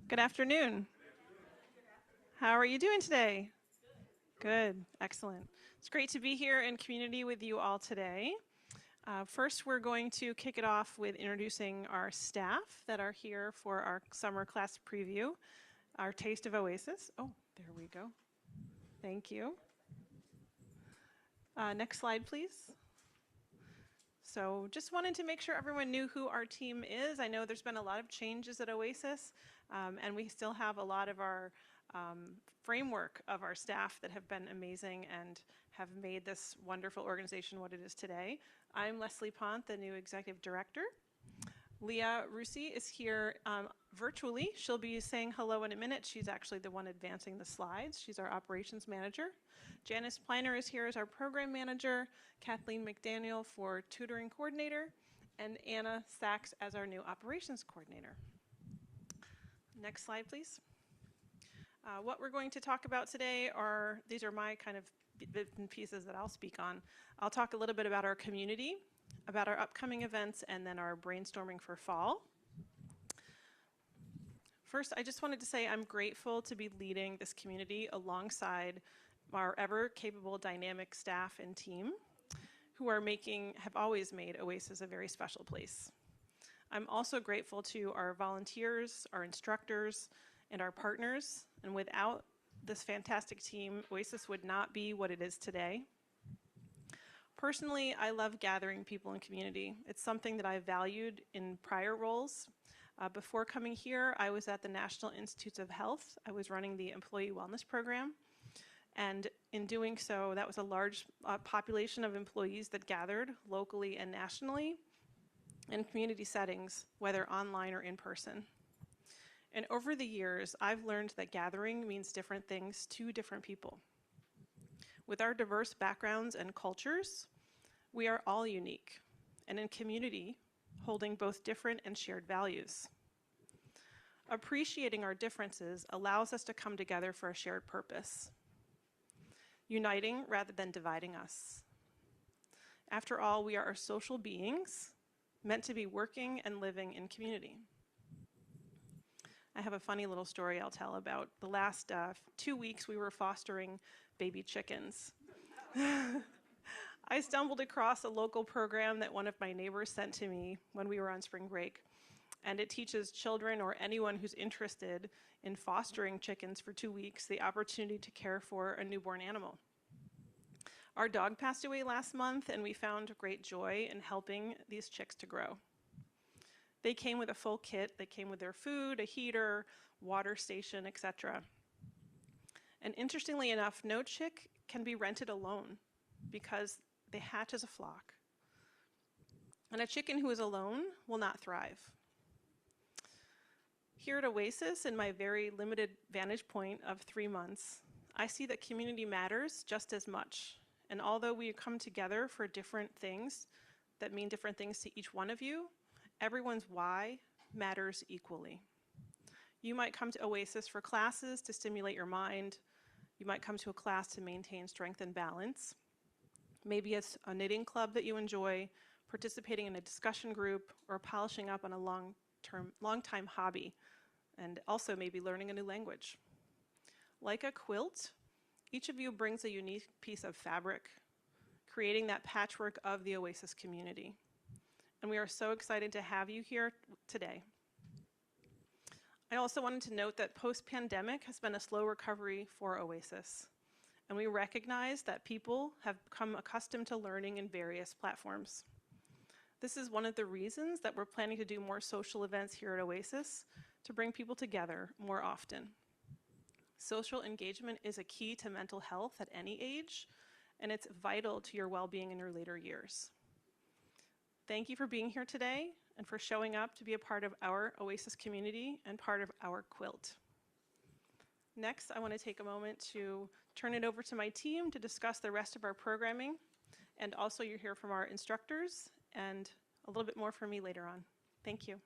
Good afternoon. How are you doing today? Good, excellent. It's great to be here in community with you all today. First, we're going to kick it off with introducing our staff that are here for our summer class preview, our Taste of Oasis. Oh, there we go. Thank you. Next slide, please. So just wanted to make sure everyone knew who our team is. I know there's been a lot of changes at Oasis, and we still have a lot of our framework of our staff that have been amazing and have made this wonderful organization what it is today. I'm Leslie Pont, the new executive director. Leah Rusi is here virtually. She'll be saying hello in a minute. She's actually the one advancing the slides. She's our operations manager. Janice Pliner is here as our program manager, Kathleen McDaniel for tutoring coordinator, and Anna Sachs as our new operations coordinator. Next slide, please. What we're going to talk about today these are my kind of bits and pieces that I'll speak on. I'll talk a little bit about our community, about our upcoming events, and then our brainstorming for fall. First, I just wanted to say I'm grateful to be leading this community alongside our ever-capable, dynamic staff and team who have always made Oasis a very special place. I'm also grateful to our volunteers, our instructors, and our partners, and without this fantastic team, Oasis would not be what it is today. Personally, I love gathering people in community. It's something that I valued in prior roles. Before coming here, I was at the National Institutes of Health. I was running the Employee Wellness Program. And in doing so, that was a large population of employees that gathered locally and nationally in community settings, whether online or in person. And over the years, I've learned that gathering means different things to different people. With our diverse backgrounds and cultures, we are all unique, and in community, holding both different and shared values. Appreciating our differences allows us to come together for a shared purpose, uniting rather than dividing us. After all, we are social beings meant to be working and living in community. I have a funny little story I'll tell about the last 2 weeks we were fostering baby chickens. I stumbled across a local program that one of my neighbors sent to me when we were on spring break, and it teaches children or anyone who's interested in fostering chickens for 2 weeks the opportunity to care for a newborn animal. Our dog passed away last month, and we found great joy in helping these chicks to grow. They came with a full kit. They came with their food, a heater, water station, etc. And interestingly enough, no chick can be rented alone because they hatch as a flock. And a chicken who is alone will not thrive. Here at Oasis, in my very limited vantage point of 3 months, I see that community matters just as much. And although we come together for different things that mean different things to each one of you, everyone's why matters equally. You might come to Oasis for classes to stimulate your mind. You might come to a class to maintain strength and balance. Maybe it's a knitting club that you enjoy, participating in a discussion group, or polishing up on a long-time hobby, and also maybe learning a new language. Like a quilt, each of you brings a unique piece of fabric, creating that patchwork of the Oasis community. And we are so excited to have you here today. I also wanted to note that post-pandemic has been a slow recovery for Oasis. And we recognize that people have become accustomed to learning in various platforms. This is one of the reasons that we're planning to do more social events here at Oasis to bring people together more often. Social engagement is a key to mental health at any age, and it's vital to your well-being in your later years. Thank you for being here today and for showing up to be a part of our Oasis community and part of our quilt. Next, I want to take a moment to turn it over to my team to discuss the rest of our programming, and also you'll hear from our instructors and a little bit more from me later on. Thank you.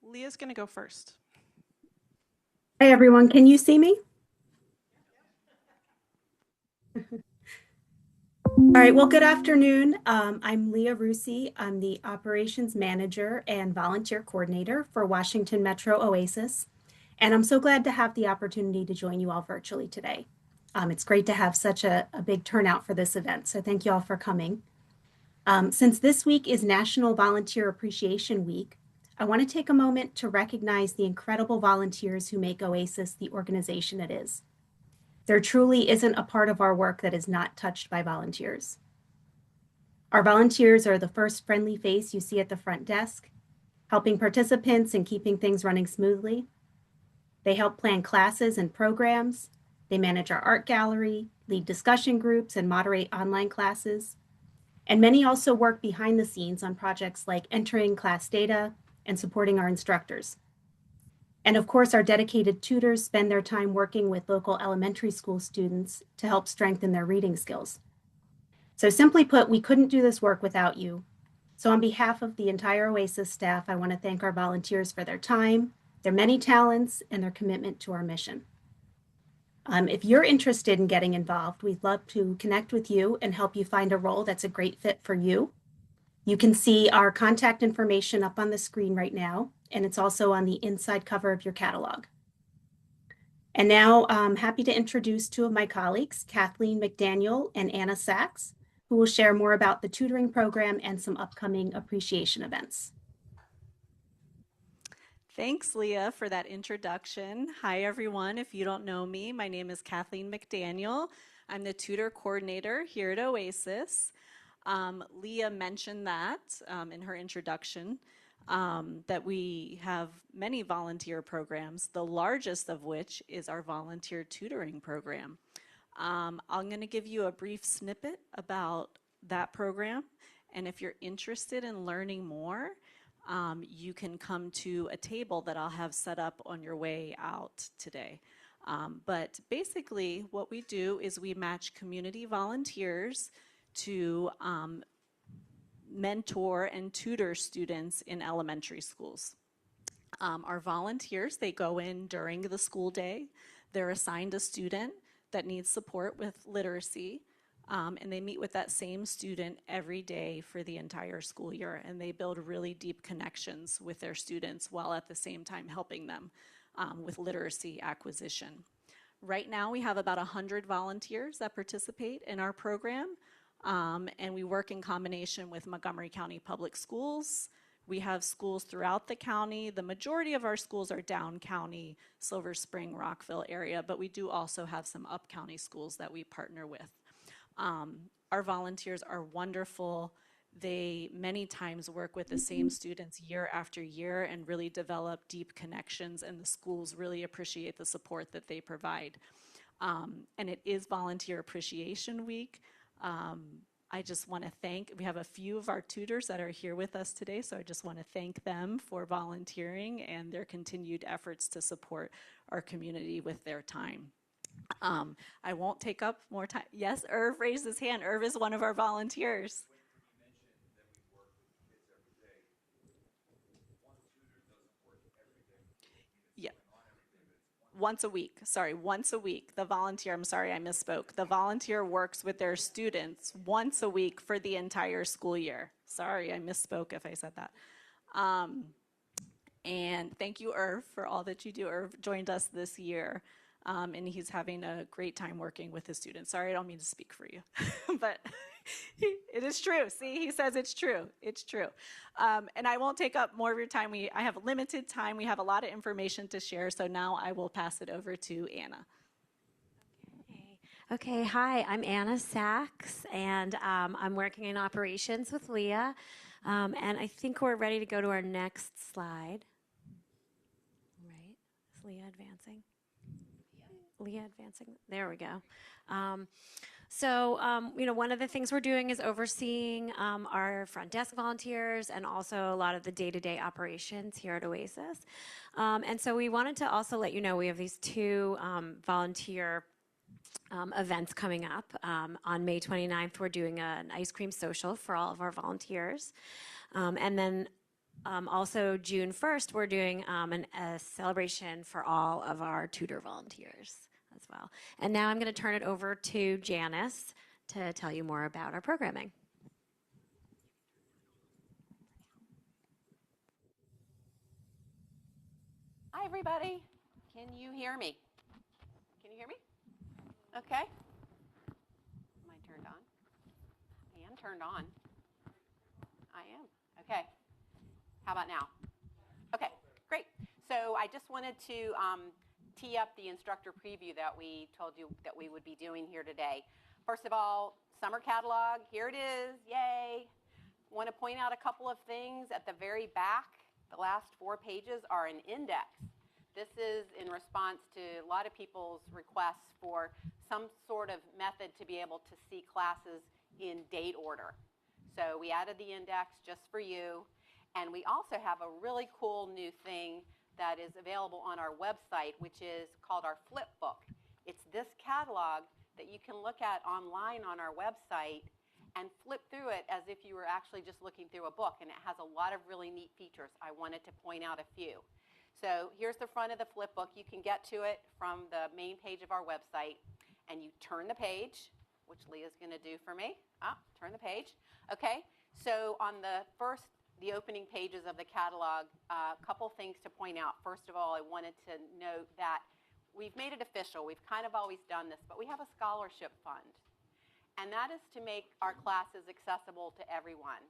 Leah's going to go first. Hi, everyone. Can you see me? All right, well, good afternoon. I'm Leah Rusi. I'm the Operations Manager and Volunteer Coordinator for Washington Metro Oasis. And I'm so glad to have the opportunity to join you all virtually today. It's great to have such a big turnout for this event, so thank you all for coming. Since this week is National Volunteer Appreciation Week, I want to take a moment to recognize the incredible volunteers who make Oasis the organization it is. There truly isn't a part of our work that is not touched by volunteers. Our volunteers are the first friendly face you see at the front desk, helping participants and keeping things running smoothly. They help plan classes and programs. They manage our art gallery, lead discussion groups, and moderate online classes. And many also work behind the scenes on projects like entering class data and supporting our instructors. And of course, our dedicated tutors spend their time working with local elementary school students to help strengthen their reading skills. So simply put, we couldn't do this work without you. So on behalf of the entire Oasis staff, I want to thank our volunteers for their time, their many talents, and their commitment to our mission. If you're interested in getting involved, we'd love to connect with you and help you find a role that's a great fit for you. You can see our contact information up on the screen right now, and it's also on the inside cover of your catalog. And now I'm happy to introduce two of my colleagues, Kathleen McDaniel and Anna Sachs, who will share more about the tutoring program and some upcoming appreciation events. Thanks, Leah, for that introduction. Hi, everyone. If you don't know me, my name is Kathleen McDaniel. I'm the tutor coordinator here at Oasis. Leah mentioned that in her introduction, that we have many volunteer programs, the largest of which is our volunteer tutoring program. I'm going to give you a brief snippet about that program, and if you're interested in learning more, you can come to a table that I'll have set up on your way out today. But basically, what we do is we match community volunteers to mentor and tutor students in elementary schools. Our volunteers, they go in during the school day. They're assigned a student that needs support with literacy, and they meet with that same student every day for the entire school year, and they build really deep connections with their students while at the same time helping them with literacy acquisition. Right now, we have about 100 volunteers that participate in our program, and we work in combination with Montgomery County Public Schools. We have schools throughout the county. The majority of our schools are down county, Silver Spring, Rockville area, but we do also have some up county schools that we partner with. Our volunteers are wonderful. They many times work with the same students year after year and really develop deep connections, and the schools really appreciate the support that they provide. And it is Volunteer Appreciation Week. I just want to we have a few of our tutors that are here with us today, so I just want to thank them for volunteering and their continued efforts to support our community with their time. I won't take up more time. Yes, Irv raised his hand. Irv is one of our volunteers. Yeah. Once a week. Sorry, once a week. The volunteer, I'm sorry, I misspoke. The volunteer works with their students once a week for the entire school year. Sorry, I misspoke if I said that. And thank you, Irv, for all that you do. Irv joined us this year, and he's having a great time working with his students. Sorry, I don't mean to speak for you, but it is true. See, he says it's true. It's true. And I won't take up more of your time. I have limited time. We have a lot of information to share, so now I will pass it over to Anna. Okay, hi, I'm Anna Sachs, and I'm working in operations with Leah. And I think we're ready to go to our next slide. Right, is Leah advancing? Leah advancing, there we go. One of the things we're doing is overseeing our front desk volunteers and also a lot of the day-to-day operations here at Oasis. And so we wanted to also let you know we have these two volunteer events coming up. On May 29th, we're doing an ice cream social for all of our volunteers. And then also June 1st, we're doing a celebration for all of our tutor volunteers as well. And now I'm going to turn it over to Janice to tell you more about our programming. Hi, everybody. Can you hear me? Can you hear me? Okay. Am I turned on? I am turned on. I am. Okay. How about now? Okay, great. So I just wanted to tee up the instructor preview that we told you that we would be doing here today. First of all, summer catalog, here it is, yay. Want to point out a couple of things at the very back. The last 4 pages are an index. This is in response to a lot of people's requests for some sort of method to be able to see classes in date order. So we added the index just for you. And we also have a really cool new thing that is available on our website, which is called our flip book. It's this catalog that you can look at online on our website and flip through it as if you were actually just looking through a book. And it has a lot of really neat features. I wanted to point out a few. So here's the front of the flip book. You can get to it from the main page of our website. And you turn the page, which Leah's going to do for me. Turn the page. Okay, so on the opening pages of the catalog, a couple things to point out. First of all, I wanted to note that we've made it official. We've kind of always done this, but we have a scholarship fund. And that is to make our classes accessible to everyone.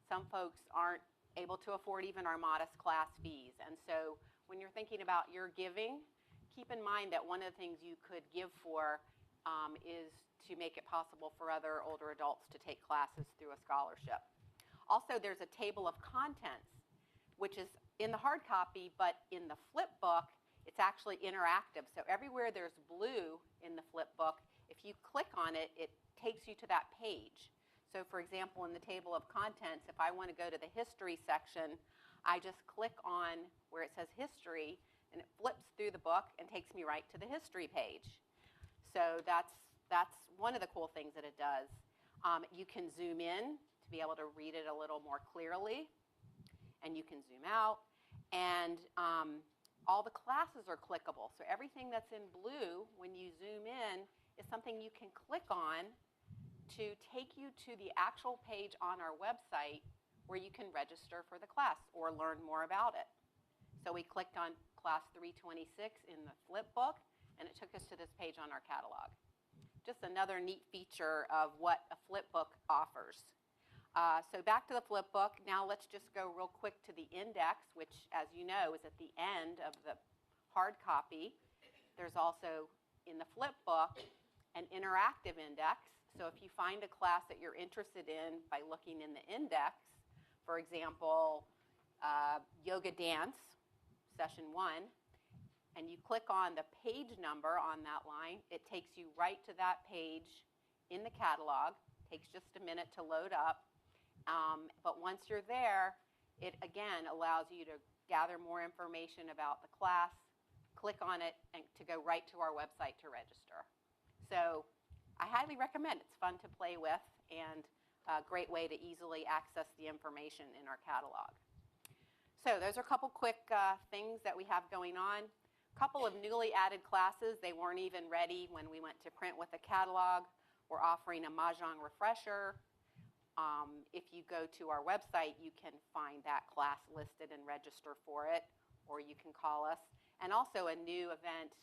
Some folks aren't able to afford even our modest class fees. And so when you're thinking about your giving, keep in mind that one of the things you could give for is to make it possible for other older adults to take classes through a scholarship. Also, there's a table of contents, which is in the hard copy, but in the flip book, it's actually interactive. So everywhere there's blue in the flip book, if you click on it, it takes you to that page. So for example, in the table of contents, if I want to go to the history section, I just click on where it says history, and it flips through the book and takes me right to the history page. So that's one of the cool things that it does. You can zoom in to be able to read it a little more clearly, and you can zoom out. And all the classes are clickable. So everything that's in blue, when you zoom in, is something you can click on to take you to the actual page on our website where you can register for the class or learn more about it. So we clicked on class 326 in the flip book, and it took us to this page on our catalog. Just another neat feature of what a flip book offers. So back to the flip book. Now let's just go real quick to the index, which, as you know, is at the end of the hard copy. There's also, in the flip book, an interactive index. So if you find a class that you're interested in by looking in the index, for example, yoga dance, session 1, and you click on the page number on that line, it takes you right to that page in the catalog. It takes just a minute to load up. But once you're there, it again allows you to gather more information about the class, click on it, and to go right to our website to register. So I highly recommend it. It's fun to play with and a great way to easily access the information in our catalog. So those are a couple quick things that we have going on. A couple of newly added classes. They weren't even ready when we went to print with the catalog. We're offering a Mahjong refresher. If you go to our website, you can find that class listed and register for it, or you can call us. And also a new event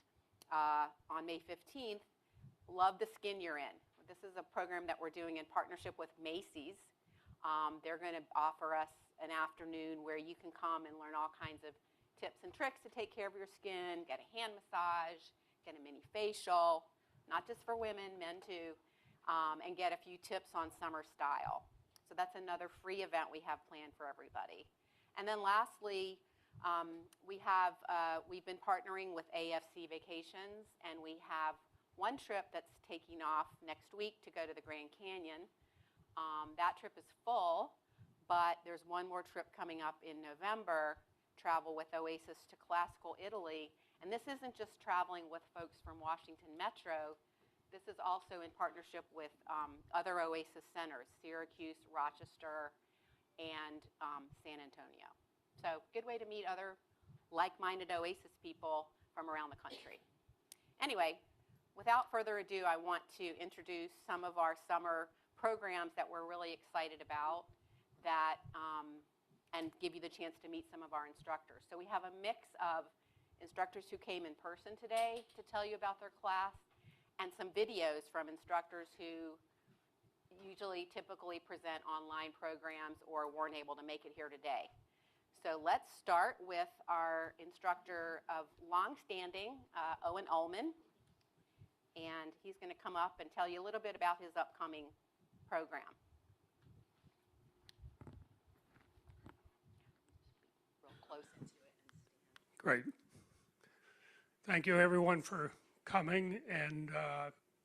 on May 15th, Love the Skin You're In. This is a program that we're doing in partnership with Macy's. They're going to offer us an afternoon where you can come and learn all kinds of tips and tricks to take care of your skin, get a hand massage, get a mini facial, not just for women, men too, and get a few tips on summer style. So that's another free event we have planned for everybody. And then lastly, we've been partnering with AFC Vacations, and we have one trip that's taking off next week to go to the Grand Canyon. That trip is full, but there's one more trip coming up in November, travel with Oasis to classical Italy. And this isn't just traveling with folks from Washington Metro. This is also in partnership with other Oasis centers, Syracuse, Rochester, and San Antonio. So good way to meet other like-minded Oasis people from around the country. Anyway, without further ado, I want to introduce some of our summer programs that we're really excited about and give you the chance to meet some of our instructors. So we have a mix of instructors who came in person today to tell you about their class, and some videos from instructors who typically present online programs or weren't able to make it here today. So let's start with our instructor of longstanding, Owen Ullman, and he's going to come up and tell you a little bit about his upcoming program. Real close into it. Great. Thank you, everyone, for coming. And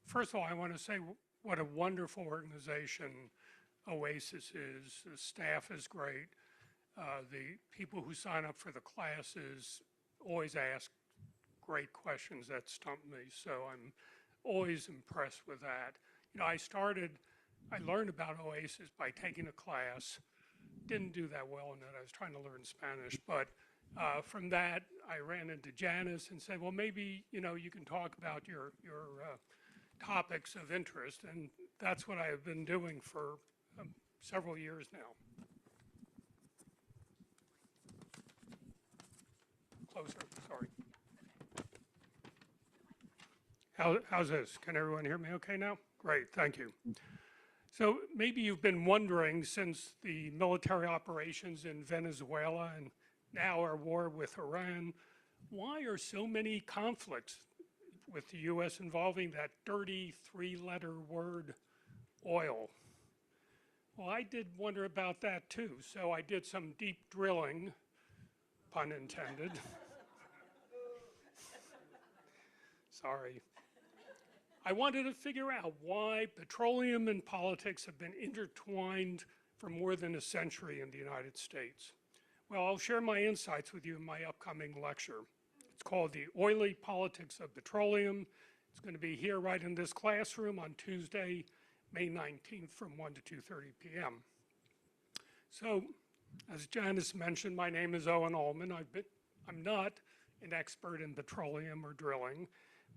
first of all, I want to say what a wonderful organization Oasis is. The staff is great. The people who sign up for the classes always ask great questions that stump me. So I'm always impressed with that. You know, I learned about Oasis by taking a class. Didn't do that well in it. I was trying to learn Spanish, but from that, I ran into Janice and said, well, maybe, you know, you can talk about your topics of interest, and that's what I have been doing for several years now. Closer, sorry. How's this? Can everyone hear me okay now? Great, thank you. So maybe you've been wondering, since the military operations in Venezuela and now our war with Iran, why are so many conflicts with the U.S. involving that dirty three-letter word, oil? Well, I did wonder about that too, so I did some deep drilling, pun intended. Sorry. I wanted to figure out why petroleum and politics have been intertwined for more than a century in the United States. Well, I'll share my insights with you in my upcoming lecture. It's called The Oily Politics of Petroleum. It's going to be here right in this classroom on Tuesday, May 19th from 1 to 2:30 p.m. So, as Janice mentioned, my name is Owen Ullman. I'm not an expert in petroleum or drilling,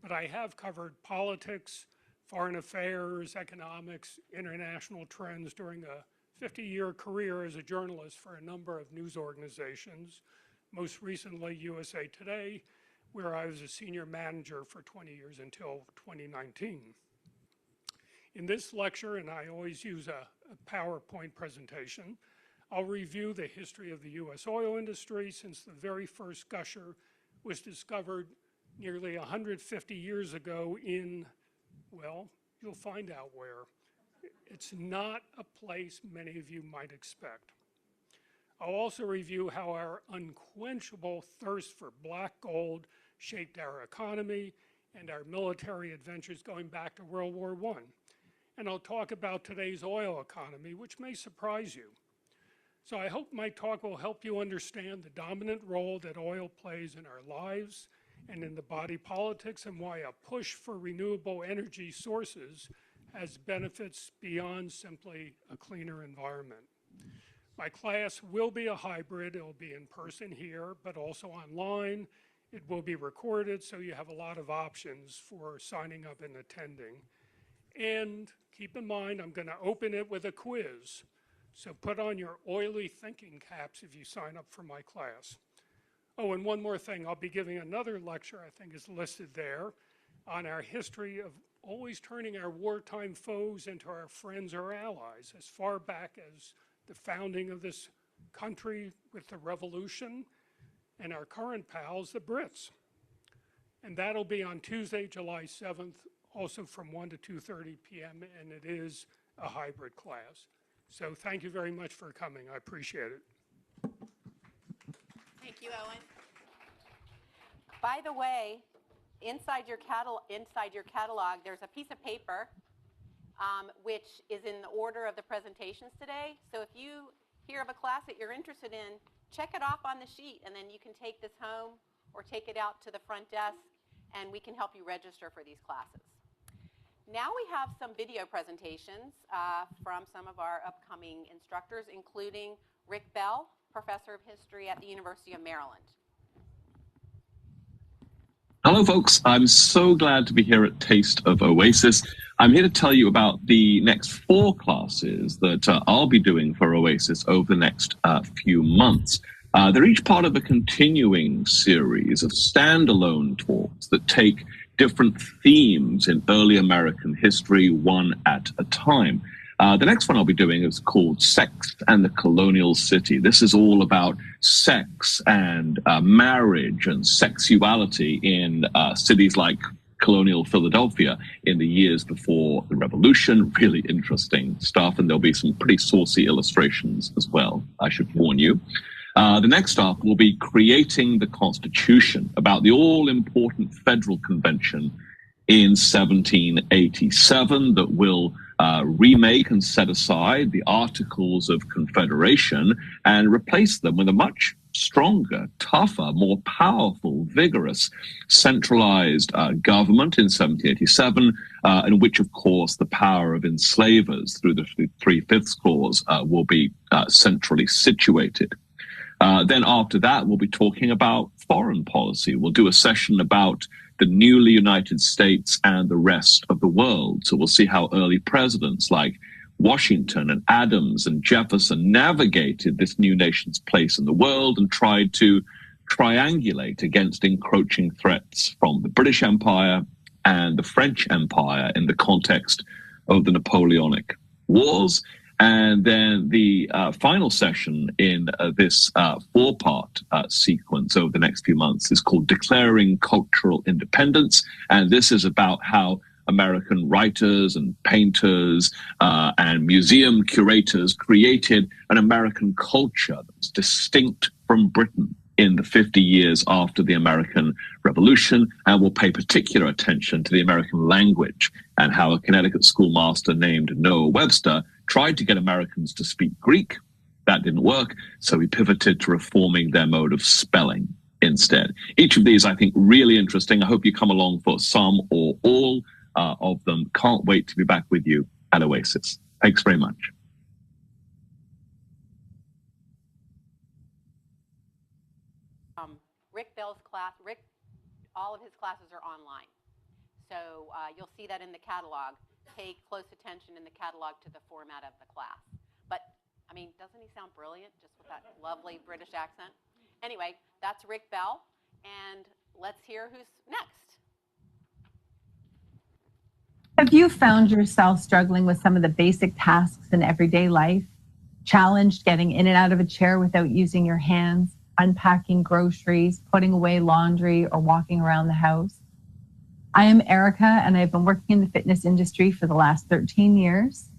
but I have covered politics, foreign affairs, economics, international trends during a 50-year career as a journalist for a number of news organizations, most recently USA Today, where I was a senior manager for 20 years until 2019. In this lecture, and I always use a PowerPoint presentation, I'll review the history of the U.S. oil industry since the very first gusher was discovered nearly 150 years ago in, well, you'll find out where. It's not a place many of you might expect. I'll also review how our unquenchable thirst for black gold shaped our economy and our military adventures going back to World War I. And I'll talk about today's oil economy, which may surprise you. So I hope my talk will help you understand the dominant role that oil plays in our lives and in the body politics, and why a push for renewable energy sources has benefits beyond simply a cleaner environment. My class will be a hybrid. It will be in person here, but also online. It will be recorded, so you have a lot of options for signing up and attending. And keep in mind, I'm going to open it with a quiz. So put on your oily thinking caps if you sign up for my class. Oh, and one more thing, I'll be giving another lecture, I think is listed there, on our history of always turning our wartime foes into our friends or allies, as far back as the founding of this country with the revolution, and our current pals, the Brits. And that'll be on Tuesday, July 7th, also from 1 to 2:30 p.m., and it is a hybrid class. So thank you very much for coming. I appreciate it. Thank you, Owen. By the way, inside your catalog, there's a piece of paper which is in the order of the presentations today. So if you hear of a class that you're interested in, check it off on the sheet, and then you can take this home or take it out to the front desk, and we can help you register for these classes. Now we have some video presentations from some of our upcoming instructors, including Rick Bell, Professor of History at the University of Maryland. Hello, folks. I'm so glad to be here at Taste of Oasis. I'm here to tell you about the next 4 classes that I'll be doing for Oasis over the next few months. They're each part of a continuing series of standalone talks that take different themes in early American history, one at a time. The next one I'll be doing is called Sex and the Colonial City. This is all about sex and marriage and sexuality in cities like colonial Philadelphia in the years before the Revolution. Really interesting stuff, and there'll be some pretty saucy illustrations as well, I should warn you. The next stop will be creating the Constitution, about the all-important Federal Convention in 1787 that will remake and set aside the Articles of Confederation and replace them with a much stronger, tougher, more powerful, vigorous, centralized government in 1787, in which, of course, the power of enslavers through the 3/5 clause will be centrally situated. Then after that, we'll be talking about foreign policy. We'll do a session about the newly United States and the rest of the world. So we'll see how early presidents like Washington and Adams and Jefferson navigated this new nation's place in the world and tried to triangulate against encroaching threats from the British Empire and the French Empire in the context of the Napoleonic Wars. And then the final session in this 4-part sequence over the next few months is called Declaring Cultural Independence. And this is about how American writers and painters and museum curators created an American culture that's distinct from Britain in the 50 years after the American Revolution, and will pay particular attention to the American language and how a Connecticut schoolmaster named Noah Webster tried to get Americans to speak Greek. That didn't work, so he pivoted to reforming their mode of spelling instead. Each of these, I think, really interesting. I hope you come along for some or all of them. Can't wait to be back with you at Oasis. Thanks very much. Rick Bell's class, all of his classes are online. So you'll see that in the catalog. Pay close attention in the catalog to the format of the class. But, I mean, doesn't he sound brilliant just with that lovely British accent? Anyway, that's Rick Bell, and let's hear who's next. Have you found yourself struggling with some of the basic tasks in everyday life? Challenged getting in and out of a chair without using your hands, unpacking groceries, putting away laundry, or walking around the house? I am Erica, and I've been working in the fitness industry for the last 13 years.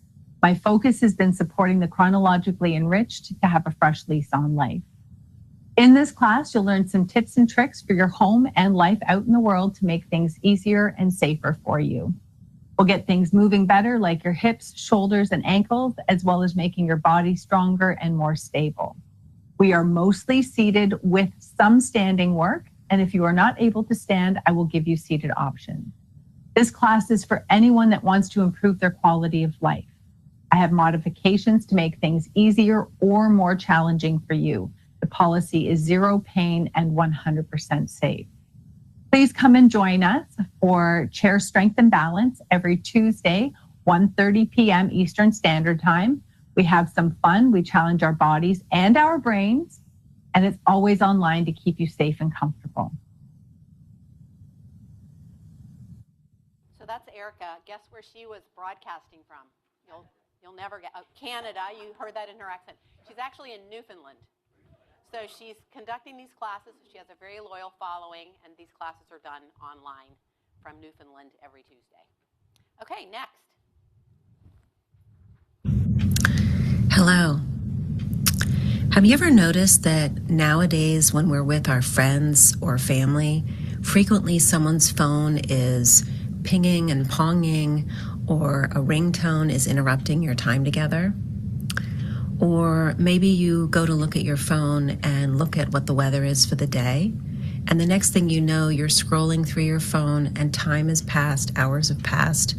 My focus has been supporting the chronologically enriched to have a fresh lease on life. In this class, you'll learn some tips and tricks for your home and life out in the world to make things easier and safer for you. We'll get things moving better, like your hips, shoulders, and ankles, as well as making your body stronger and more stable. We are mostly seated with some standing work, and if you are not able to stand, I will give you seated options. This class is for anyone that wants to improve their quality of life. I have modifications to make things easier or more challenging for you. The policy is 0 pain and 100% safe. Please come and join us for Chair Strength and Balance every Tuesday, 1:30 p.m. Eastern Standard Time. We have some fun. We challenge our bodies and our brains, and it's always online to keep you safe and comfortable. So that's Erica. Guess where she was broadcasting from? You'll never get Canada. You heard that in her accent. She's actually in Newfoundland. So she's conducting these classes. She has a very loyal following, and these classes are done online from Newfoundland every Tuesday. Okay, next. Hello. Have you ever noticed that nowadays when we're with our friends or family, frequently someone's phone is pinging and ponging, or a ringtone is interrupting your time together? Or maybe you go to look at your phone and look at what the weather is for the day, and the next thing you know, you're scrolling through your phone and time has passed, hours have passed,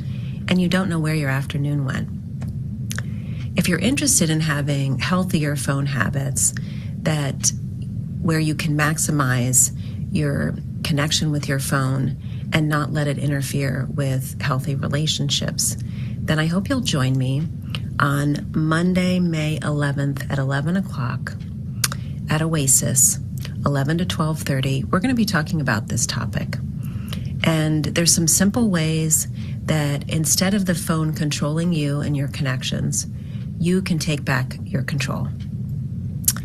and you don't know where your afternoon went. If you're interested in having healthier phone habits where you can maximize your connection with your phone and not let it interfere with healthy relationships, then I hope you'll join me on Monday, May 11th at 11 o'clock at Oasis, 11 to 12:30. We're going to be talking about this topic. And there's some simple ways that instead of the phone controlling you and your connections, you can take back your control.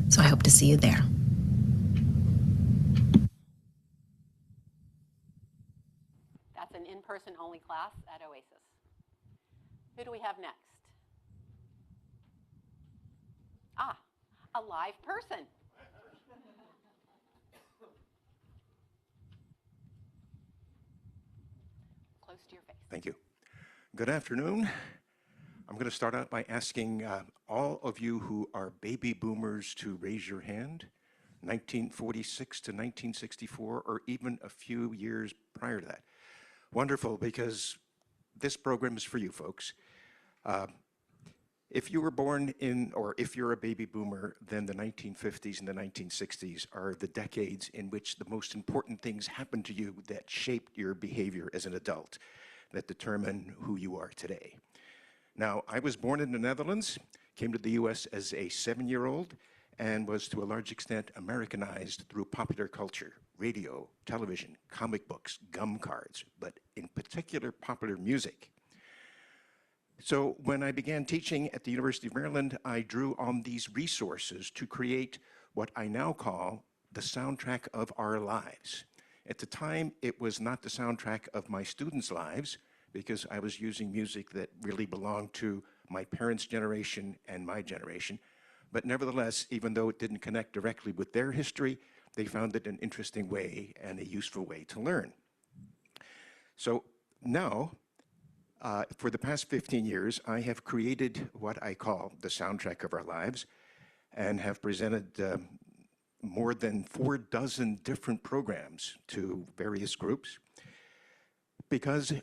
So I hope to see you there. That's an in-person only class at Oasis. Who do we have next? Ah, a live person. Close to your face. Thank you. Good afternoon. I'm going to start out by asking all of you who are baby boomers to raise your hand, 1946 to 1964, or even a few years prior to that. Wonderful, because this program is for you folks. If you were born in, or if you're a baby boomer, then the 1950s and the 1960s are the decades in which the most important things happened to you that shaped your behavior as an adult, that determine who you are today. Now, I was born in the Netherlands, came to the US as a 7-year-old, and was to a large extent Americanized through popular culture, radio, television, comic books, gum cards, but in particular popular music. So when I began teaching at the University of Maryland, I drew on these resources to create what I now call the soundtrack of our lives. At the time, it was not the soundtrack of my students' lives, because I was using music that really belonged to my parents' generation and my generation. But nevertheless, even though it didn't connect directly with their history, they found it an interesting way and a useful way to learn. So now, for the past 15 years, I have created what I call the soundtrack of our lives and have presented more than 4 dozen different programs to various groups. Because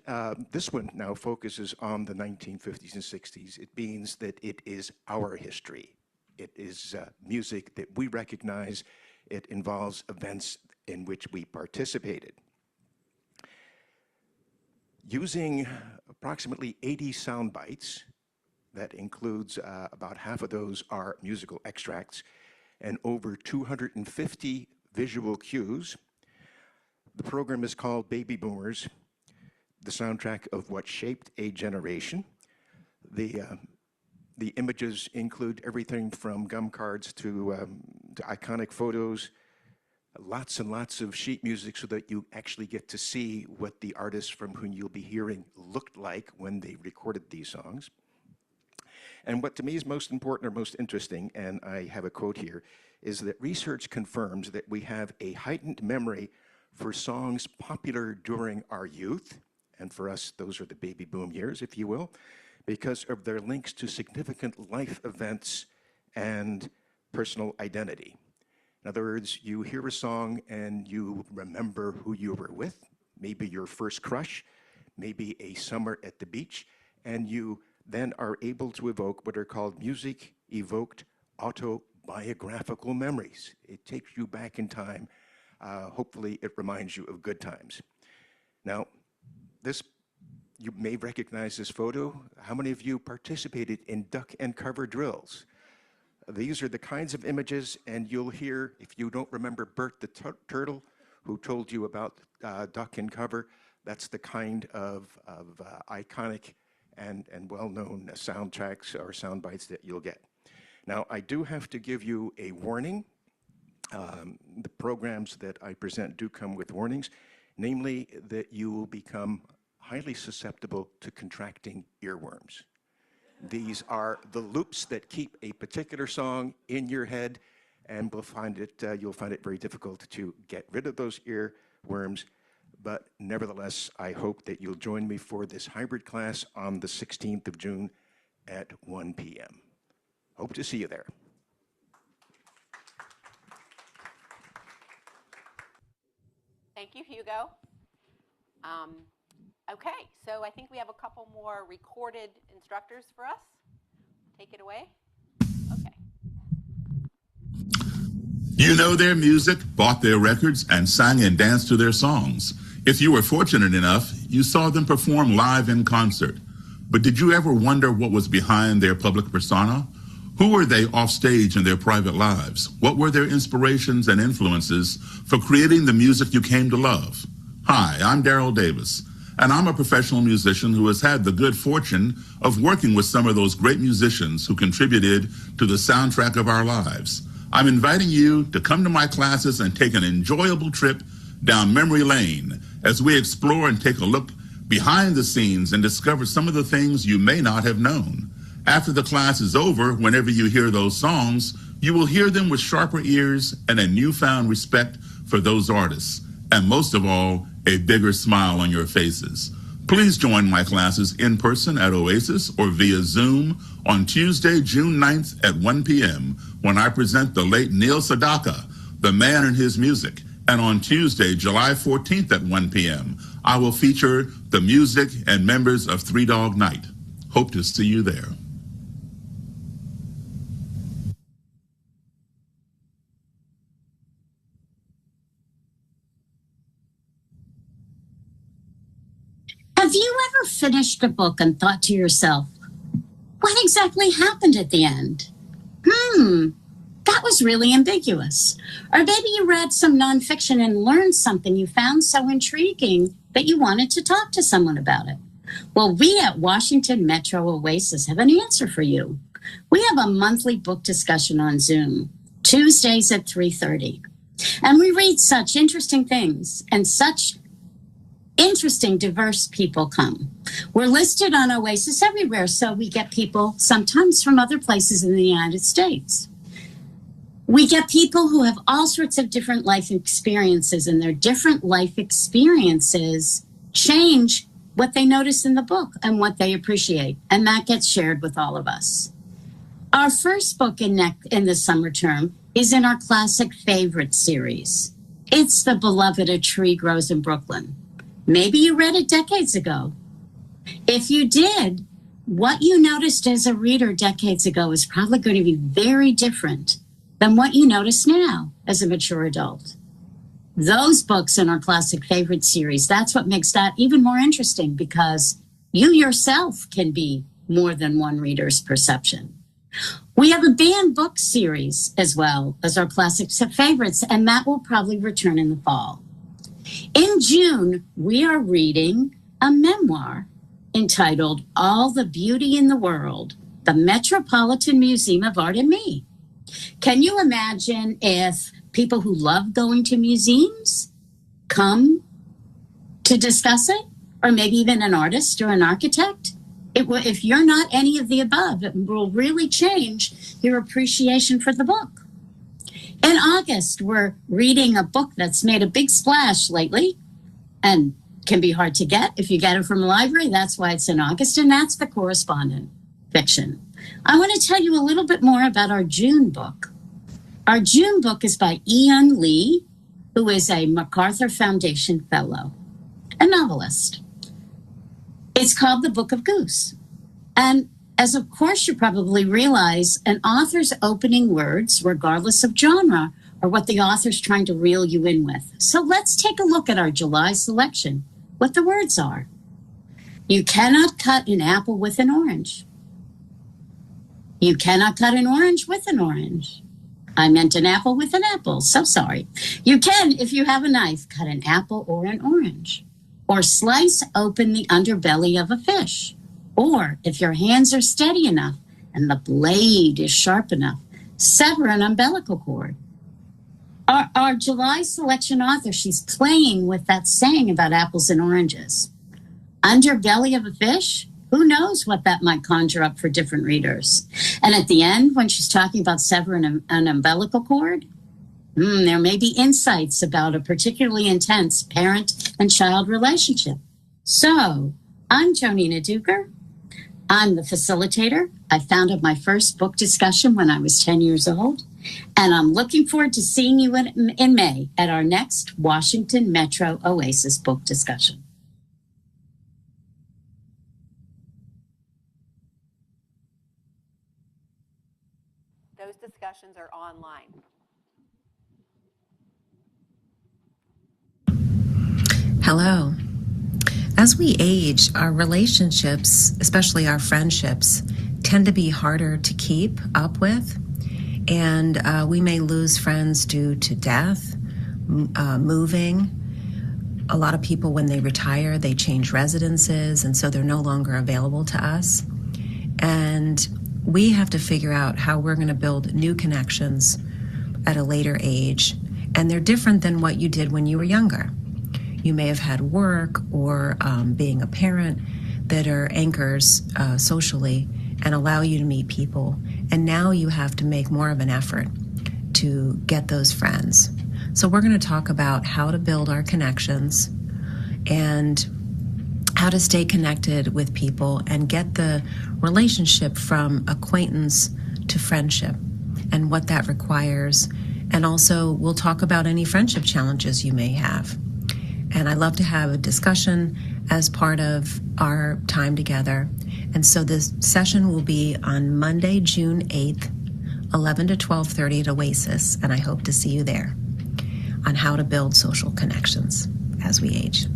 this one now focuses on the 1950s and 60s, it means that it is our history. It is music that we recognize. It involves events in which we participated. Using approximately 80 sound bites, that includes about half of those are musical extracts, and over 250 visual cues. The program is called Baby Boomers, the soundtrack of what shaped a generation. The images include everything from gum cards to iconic photos, lots and lots of sheet music so that you actually get to see what the artists from whom you'll be hearing looked like when they recorded these songs. And what to me is most important or most interesting, and I have a quote here, is that research confirms that we have a heightened memory for songs popular during our youth, and for us, those are the baby boom years, if you will, because of their links to significant life events and personal identity. In other words, you hear a song and you remember who you were with, maybe your first crush, maybe a summer at the beach, and you then are able to evoke what are called music-evoked autobiographical memories. It takes you back in time. Hopefully, it reminds you of good times. Now, you may recognize this photo. How many of you participated in duck and cover drills? These are the kinds of images, and you'll hear, if you don't remember Bert the Turtle, who told you about duck and cover, that's the kind of iconic and well-known soundtracks or sound bites that you'll get. Now, I do have to give you a warning. The programs that I present do come with warnings, namely that you will become highly susceptible to contracting earworms. These are the loops that keep a particular song in your head, and you'll find it very difficult to get rid of those earworms. But nevertheless, I hope that you'll join me for this hybrid class on the 16th of June at 1 p.m. Hope to see you there. Thank you, Hugo. Okay, so I think we have a couple more recorded instructors for us. Take it away. Okay. You know their music, bought their records, and sang and danced to their songs. If you were fortunate enough, you saw them perform live in concert. But did you ever wonder what was behind their public persona? Who were they off stage in their private lives? What were their inspirations and influences for creating the music you came to love? Hi, I'm Daryl Davis, and I'm a professional musician who has had the good fortune of working with some of those great musicians who contributed to the soundtrack of our lives. I'm inviting you to come to my classes and take an enjoyable trip down memory lane as we explore and take a look behind the scenes and discover some of the things you may not have known. After the class is over, whenever you hear those songs, you will hear them with sharper ears and a newfound respect for those artists, and most of all, a bigger smile on your faces. Please join my classes in person at Oasis or via Zoom on Tuesday, June 9th at 1 p.m. when I present the late Neil Sedaka, the man and his music. And on Tuesday, July 14th at 1 p.m., I will feature the music and members of Three Dog Night. Hope to see you there. Have you ever finished a book and thought to yourself, what exactly happened at the end? That was really ambiguous. Or maybe you read some nonfiction and learned something you found so intriguing that you wanted to talk to someone about it. Well, we at Washington Metro Oasis have an answer for you. We have a monthly book discussion on Zoom, Tuesdays at 3:30. And we read such interesting things, and such interesting, diverse people come. We're listed on Oasis everywhere, so we get people sometimes from other places in the United States. We get people who have all sorts of different life experiences, and their different life experiences change what they notice in the book and what they appreciate, and that gets shared with all of us. Our first book in the summer term is in our Classic Favorite series. It's The Beloved: A Tree Grows in Brooklyn. Maybe you read it decades ago. If you did, what you noticed as a reader decades ago is probably going to be very different than what you notice now as a mature adult. Those books in our Classic Favorite series, that's what makes that even more interesting, because you yourself can be more than one reader's perception. We have a banned book series as well as our Classic Favorites, and that will probably return in the fall. In June, we are reading a memoir entitled All the Beauty in the World, the Metropolitan Museum of Art and Me. Can you imagine if people who love going to museums come to discuss it? Or maybe even an artist or an architect? If you're not any of the above, it will really change your appreciation for the book. In August, we're reading a book that's made a big splash lately and can be hard to get if you get it from a library. That's why it's in August, and that's The Correspondent fiction. I want to tell you a little bit more about our June book. Our June book is by Ian Lee, who is a MacArthur Foundation Fellow, a novelist. It's called The Book of Goose. And as of course you probably realize, an author's opening words, regardless of genre, are what the author's trying to reel you in with. So let's take a look at our July selection, what the words are. You cannot cut an apple with an orange. You cannot cut an orange with an orange. I meant an apple with an apple, so sorry. You can, if you have a knife, cut an apple or an orange, or slice open the underbelly of a fish. Or if your hands are steady enough and the blade is sharp enough, sever an umbilical cord. Our July selection author, she's playing with that saying about apples and oranges. Underbelly of a fish? Who knows what that might conjure up for different readers. And at the end, when she's talking about severing an umbilical cord, there may be insights about a particularly intense parent and child relationship. So, I'm Jonina Duker. I'm the facilitator. I founded my first book discussion when I was 10 years old, and I'm looking forward to seeing you in May at our next Washington Metro Oasis book discussion. Those discussions are online. Hello. As we age, our relationships, especially our friendships, tend to be harder to keep up with. And we may lose friends due to death, moving. A lot of people, when they retire, they change residences, and so they're no longer available to us. And we have to figure out how we're going to build new connections at a later age. And they're different than what you did when you were younger. You may have had work or being a parent that are anchors socially and allow you to meet people. And now you have to make more of an effort to get those friends. So we're going to talk about how to build our connections and how to stay connected with people and get the relationship from acquaintance to friendship and what that requires. And also we'll talk about any friendship challenges you may have. And I love to have a discussion as part of our time together. And so this session will be on Monday, June 8th, 11 to 12:30 at Oasis. And I hope to see you there on how to build social connections as we age.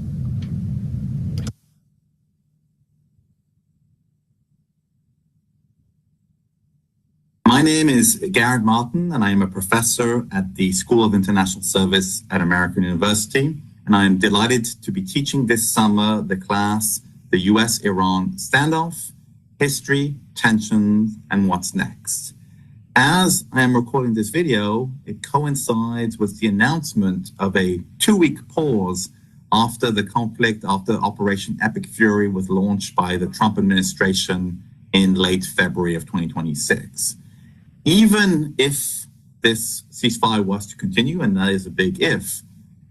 My name is Garrett Martin, and I am a professor at the School of International Service at American University. And I am delighted to be teaching this summer the class, The U.S.-Iran Standoff, History, Tensions, and What's Next. As I am recording this video, it coincides with the announcement of a 2-week pause after the conflict, after Operation Epic Fury was launched by the Trump administration in late February of 2026. Even if this ceasefire was to continue, and that is a big if,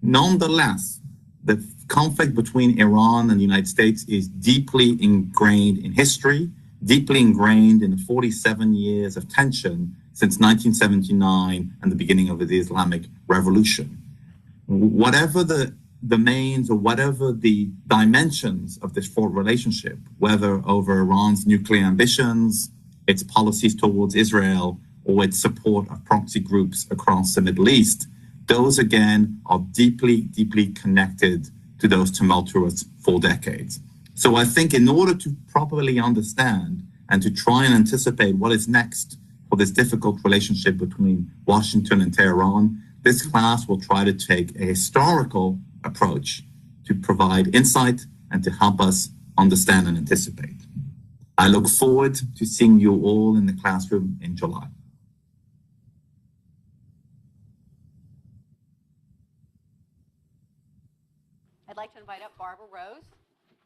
nonetheless, the conflict between Iran and the United States is deeply ingrained in history, deeply ingrained in the 47 years of tension since 1979 and the beginning of the Islamic Revolution. Whatever the domains or whatever the dimensions of this fraught relationship, whether over Iran's nuclear ambitions, its policies towards Israel, or its support of proxy groups across the Middle East, those again are deeply, deeply connected to those tumultuous 4 decades. So I think in order to properly understand and to try and anticipate what is next for this difficult relationship between Washington and Tehran, this class will try to take a historical approach to provide insight and to help us understand and anticipate. I look forward to seeing you all in the classroom in July. I'd like to invite up Barbara Rose,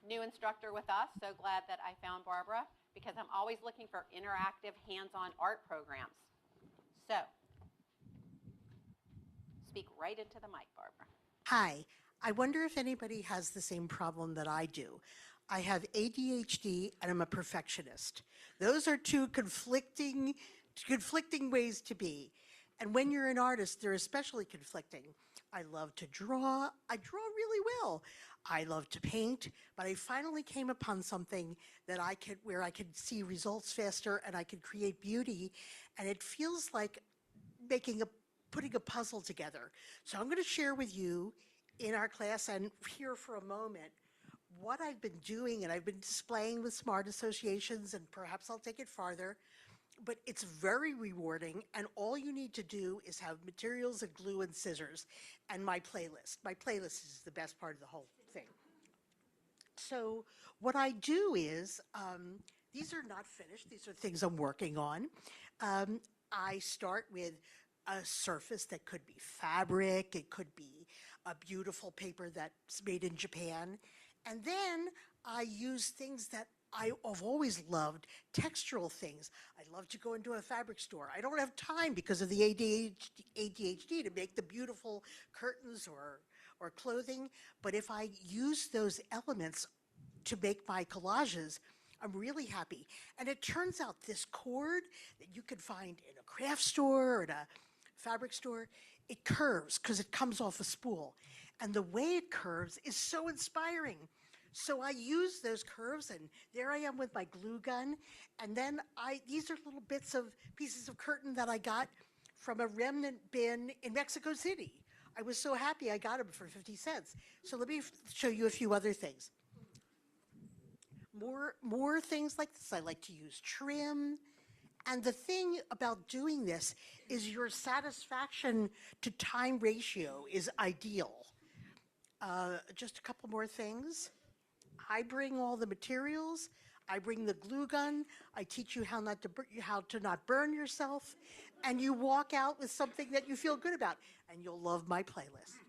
new instructor with us. So glad that I found Barbara because I'm always looking for interactive hands-on art programs. So speak right into the mic, Barbara. Hi, I wonder if anybody has the same problem that I do. I have ADHD and I'm a perfectionist. Those are two conflicting ways to be. And when you're an artist, they're especially conflicting. I love to draw. I draw really well. I love to paint, but I finally came upon something that where I could see results faster and I could create beauty. And it feels like putting a puzzle together. So I'm going to share with you in our class and here for a moment what I've been doing, and I've been displaying with smart associations, and perhaps I'll take it farther. But it's very rewarding, and all you need to do is have materials and glue and scissors and my playlist. My playlist is the best part of the whole thing. So what I do is, these are not finished. These are things I'm working on. I start with a surface that could be fabric. It could be a beautiful paper that's made in Japan. And then I use things that I've always loved, textural things. I love to go into a fabric store. I don't have time because of the ADHD to make the beautiful curtains or clothing, but if I use those elements to make my collages, I'm really happy. And it turns out this cord that you can find in a craft store or in a fabric store, it curves because it comes off a spool. And the way it curves is so inspiring. So I use those curves, and there I am with my glue gun. And then these are little pieces of curtain that I got from a remnant bin in Mexico City. I was so happy I got them for 50 cents. So let me show you a few other things. More things like this. I like to use trim. And the thing about doing this is your satisfaction to time ratio is ideal. Just a couple more things. I bring all the materials. I bring the glue gun. I teach you how to not burn yourself, and you walk out with something that you feel good about, and you'll love my playlist.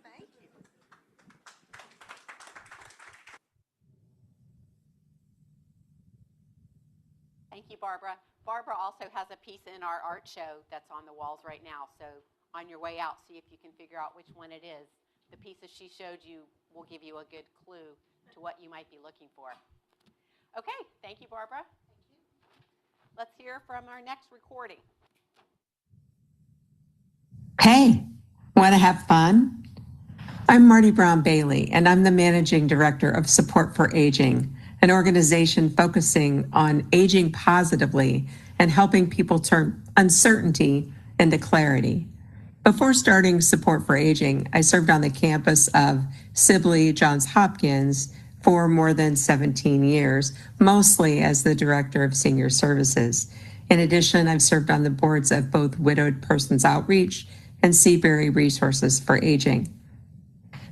Thank you. Thank you, Barbara. Barbara also has a piece in our art show that's on the walls right now. So on your way out, see if you can figure out which one it is. The pieces she showed you will give you a good clue to what you might be looking for. Okay, thank you, Barbara. Thank you. Let's hear from our next recording. Hey, want to have fun? I'm Marty Brown Bailey, and I'm the Managing Director of Support for Aging, an organization focusing on aging positively and helping people turn uncertainty into clarity. Before starting Support for Aging, I served on the campus of Sibley Johns Hopkins for more than 17 years, mostly as the Director of Senior Services. In addition, I've served on the boards of both Widowed Persons Outreach and Seabury Resources for Aging.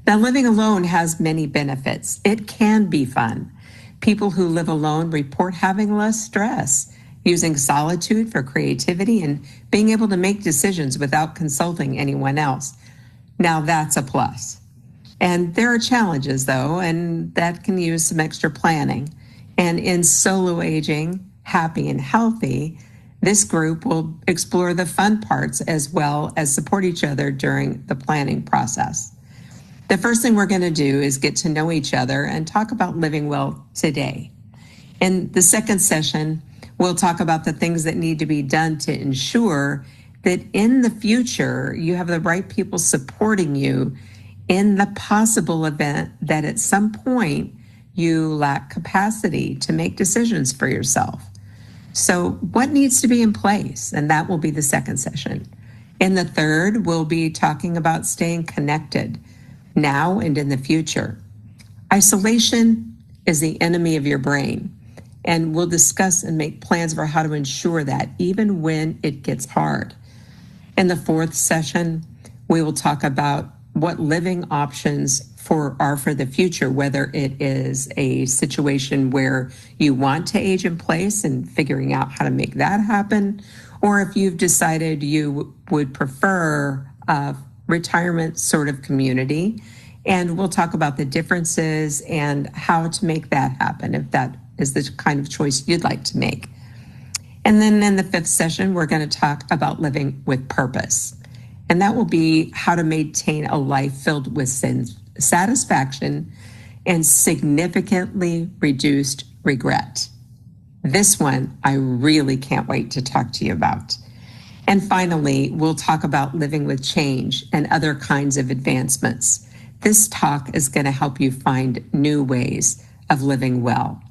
Now, living alone has many benefits. It can be fun. People who live alone report having less stress, using solitude for creativity, and being able to make decisions without consulting anyone else. Now, that's a plus. And there are challenges, though, and that can use some extra planning. And in Solo Aging, Happy and Healthy, this group will explore the fun parts as well as support each other during the planning process. The first thing we're going to do is get to know each other and talk about living well today. In the second session, we'll talk about the things that need to be done to ensure that in the future, you have the right people supporting you in the possible event that at some point you lack capacity to make decisions for yourself. So what needs to be in place? And that will be the second session. In the third, we'll be talking about staying connected now and in the future. Isolation is the enemy of your brain, and we'll discuss and make plans for how to ensure that even when it gets hard. In the fourth session, we will talk about what living options are for the future, whether it is a situation where you want to age in place and figuring out how to make that happen, or if you've decided you would prefer a retirement sort of community. And we'll talk about the differences and how to make that happen, if that is the kind of choice you'd like to make. And then in the fifth session, we're going to talk about living with purpose. And that will be how to maintain a life filled with satisfaction and significantly reduced regret. This one, I really can't wait to talk to you about. And finally, we'll talk about living with change and other kinds of advancements. This talk is going to help you find new ways of living well.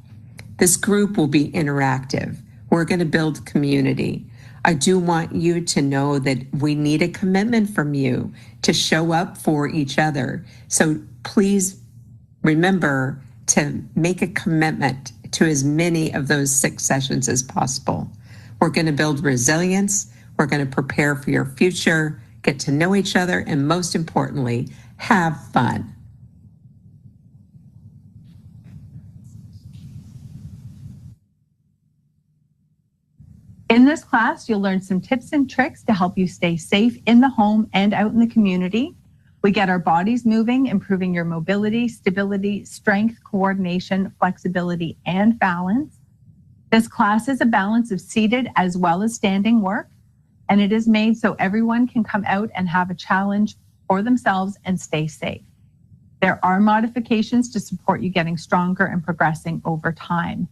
This group will be interactive. We're going to build community. I do want you to know that we need a commitment from you to show up for each other. So please remember to make a commitment to as many of those 6 sessions as possible. We're going to build resilience. We're going to prepare for your future, get to know each other, and most importantly, have fun. In this class, you'll learn some tips and tricks to help you stay safe in the home and out in the community. We get our bodies moving, improving your mobility, stability, strength, coordination, flexibility, and balance. This class is a balance of seated as well as standing work, and it is made so everyone can come out and have a challenge for themselves and stay safe. There are modifications to support you getting stronger and progressing over time.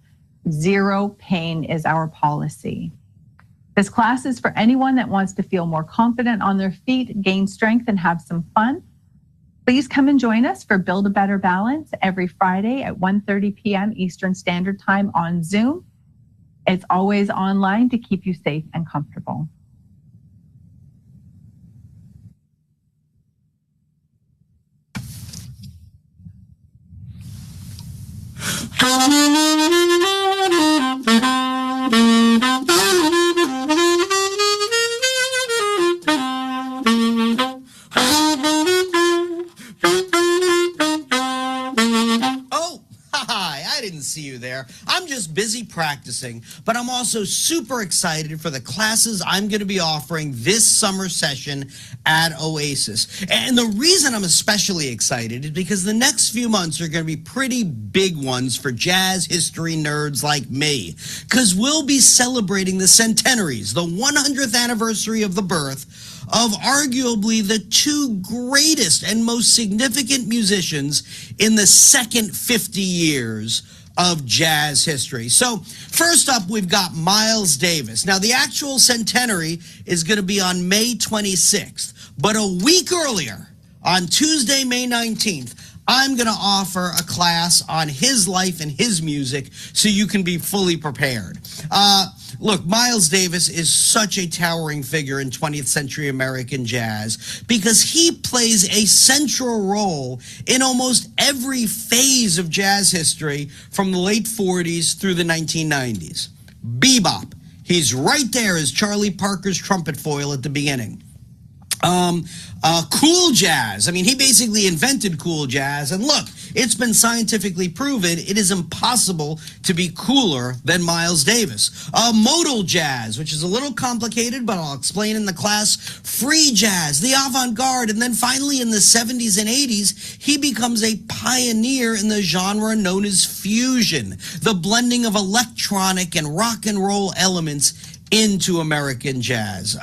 Zero pain is our policy. This class is for anyone that wants to feel more confident on their feet, gain strength, and have some fun. Please come and join us for Build a Better Balance every Friday at 1:30 p.m. Eastern Standard Time on Zoom. It's always online to keep you safe and comfortable. Oh, hi, I didn't see you there. I'm just busy practicing, but I'm also super excited for the classes I'm going to be offering this summer session at Oasis. And the reason I'm especially excited is because the next few months are going to be pretty big ones for jazz history nerds like me, because we'll be celebrating the centenaries, the 100th anniversary of the birth of arguably the two greatest and most significant musicians in the second 50 years of jazz history. So first up, we've got Miles Davis. Now, the actual centenary is going to be on May 26th, but a week earlier, on Tuesday, May 19th, I'm going to offer a class on his life and his music so you can be fully prepared. Look, Miles Davis is such a towering figure in 20th century American jazz because he plays a central role in almost every phase of jazz history from the late 40s through the 1990s. Bebop, he's right there as Charlie Parker's trumpet foil at the beginning. Cool jazz. I mean, he basically invented cool jazz. And look, it's been scientifically proven it is impossible to be cooler than Miles Davis. Modal jazz, which is a little complicated, but I'll explain in the class. Free jazz, the avant-garde. And then finally in the 70s and 80s, he becomes a pioneer in the genre known as fusion, the blending of electronic and rock and roll elements into American jazz.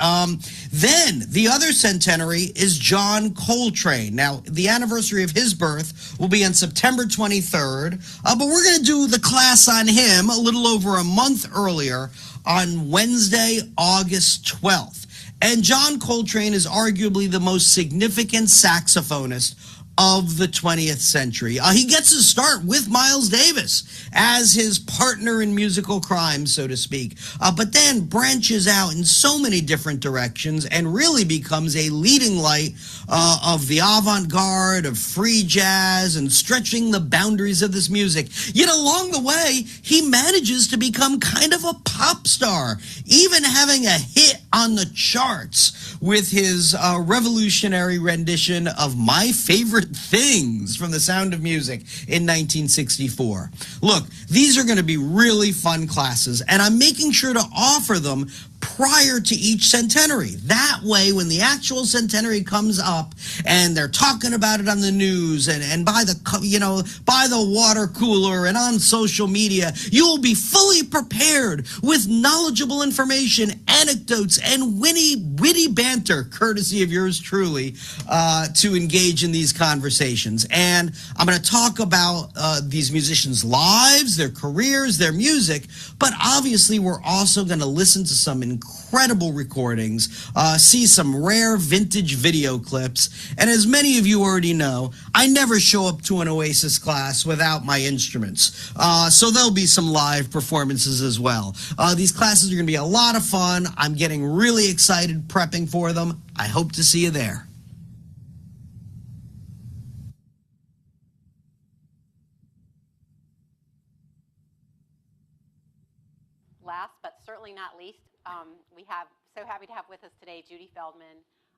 Then the other centenary is John Coltrane. Now, the anniversary of his birth will be on September 23rd, but we're going to do the class on him a little over a month earlier on Wednesday, August 12th. And John Coltrane is arguably the most significant saxophonist of the 20th century. He gets his start with Miles Davis as his partner in musical crime, so to speak, but then branches out in so many different directions and really becomes a leading light of the avant-garde, of free jazz, and stretching the boundaries of this music. Yet along the way, he manages to become kind of a pop star, even having a hit on the charts with his revolutionary rendition of My Favorite Things from The Sound of Music in 1964. Look, these are going to be really fun classes, and I'm making sure to offer them prior to each centenary. That way, when the actual centenary comes up and they're talking about it on the news and by the water cooler and on social media, you will be fully prepared with knowledgeable information, anecdotes, and witty banter, courtesy of yours truly, to engage in these conversations. And I'm going to talk about these musicians' lives, their careers, their music, but obviously we're also going to listen to some incredible recordings, see some rare vintage video clips, and as many of you already know, I never show up to an Oasis class without my instruments, so there'll be some live performances as well. These classes are going to be a lot of fun. I'm getting really excited prepping for them. I hope to see you there. Last but certainly not least, we have so happy to have with us today Judy Feldman,